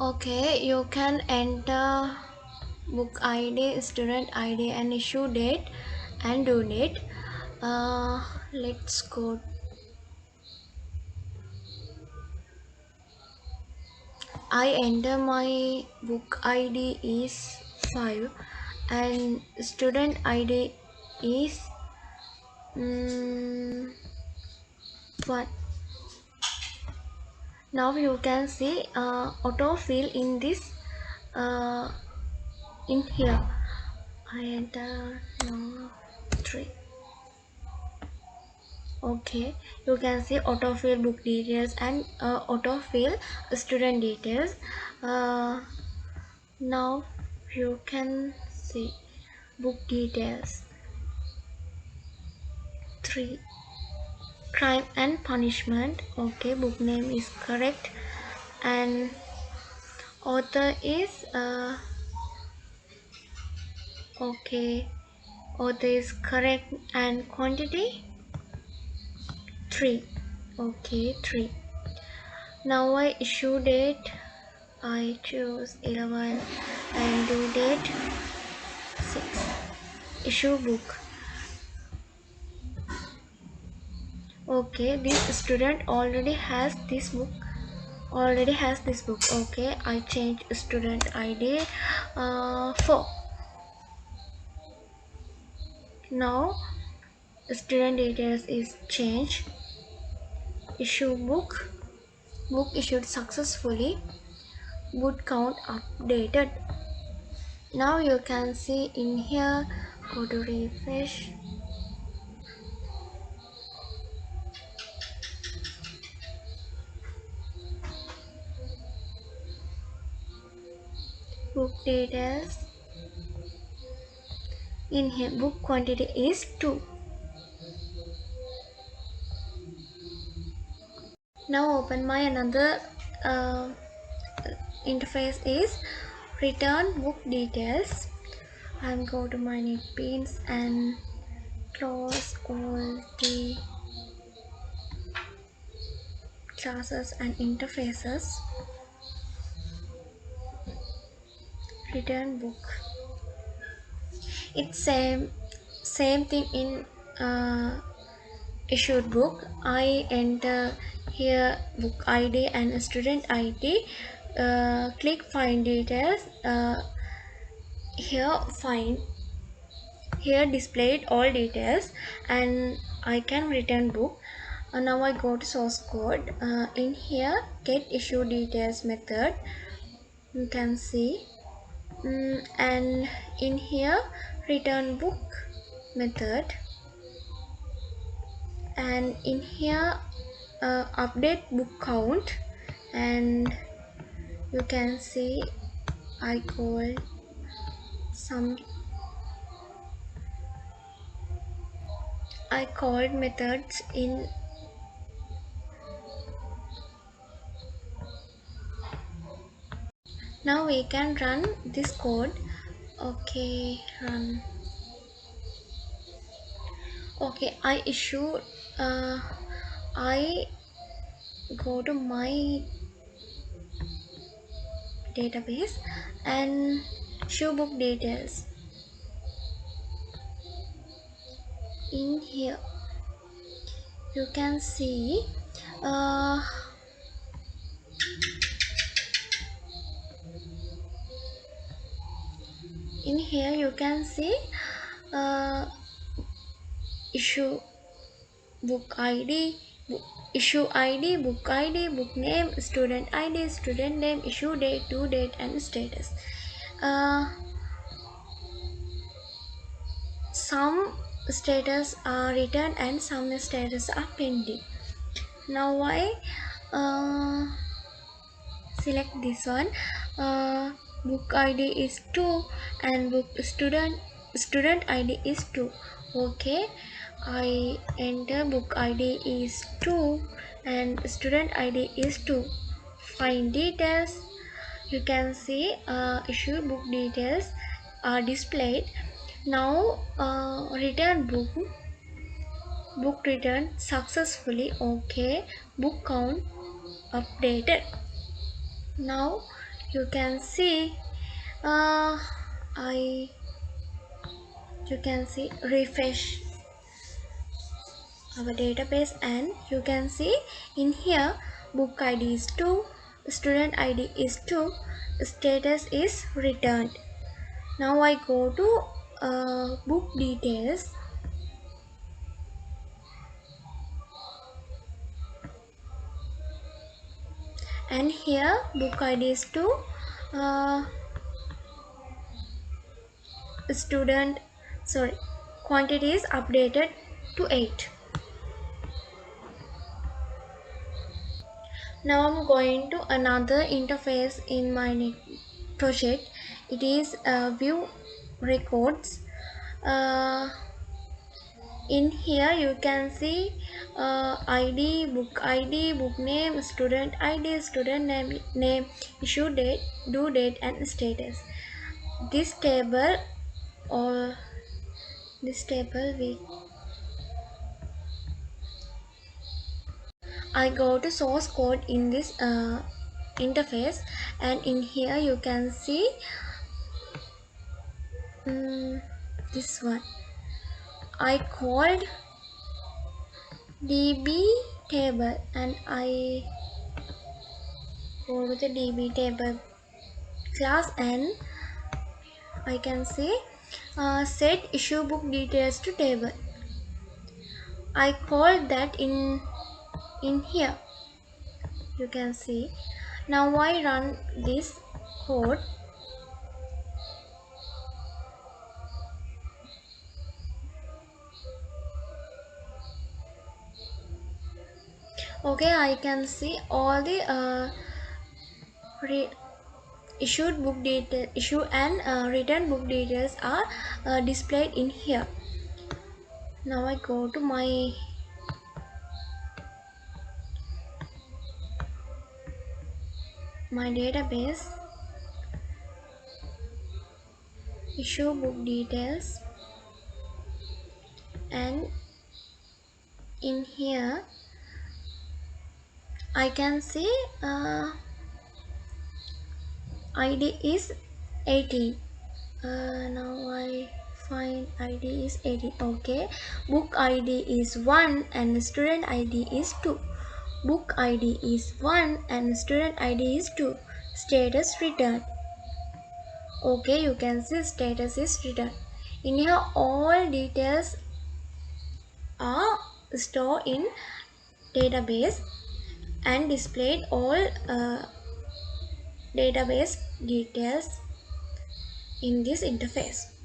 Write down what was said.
Okay, you can enter book ID, student ID, and issue date and due date. Let's go. I enter my book ID is 5 and student ID is 1. Now you can see autofill in this uh, in here. I enter no 3. Okay, you can see autofill book details and autofill student details. Uh, Now you can see book details 3. Crime and punishment. Okay, book name is correct and author is okay, author is correct and quantity 3. Okay, 3. Now I issue date, I choose 11 and due date 6. Issue book. Okay, this student already has this book. Okay, I change student ID 4. Now student details is changed. Issue book. Book issued successfully. Book count updated. Now you can see in here, go to refresh. Book details. In here book quantity is 2. Now open my another interface is return book details. I'm go to my NetBeans and close all the classes and interfaces. Return book. It's same thing in issued book. I enter here book ID and student ID. Click find details. Here find here displayed all details and I can return book. Now I go to source code. In here get issue details method you can see. And in here return book method and in here update book count and you can see I call some I called methods in now we can run this code. Okay, run. Okay, I go to my database and show book details in here you can see uh, in here you can see uh, issue book id book, issue id book name student name issue date due date and status. Some status are written and some status are pending. Now I select this one. Book id is 2 and book student id is 2. Okay, I enter book id is 2 and student id is 2. Find details. You can see issue book details are displayed. Now return book returned successfully. Okay, book count updated. Now you can see uh, I you can see refresh our database, and you can see in here book id is 2, student id is 2, status is returned. Now I go to book details, and here book id is 2, uh, student sorry quantity is updated to 8. Now I'm going to another interface in my project. It is view records. uh, in here you can see id, book name, student id, student name, issue date, due date, and status. This table or this table we I go to source code in this interface, and in here you can see this one. I called db table, and I go to the db table class, and I can see set issue book details to table. I called that in here. You can see. Now I run this code. Okay, I can see all the issued book detail, issue and return book details are displayed in here. Now I go to my database, issue book details, and in here I can see id is 18. Now I find id is 18. Okay, book id is 1 and student id is 2. Book id is 1 and student id is 2. Status return. Okay, you can see status is return. In here all details are stored in database and displayed all database details in this interface.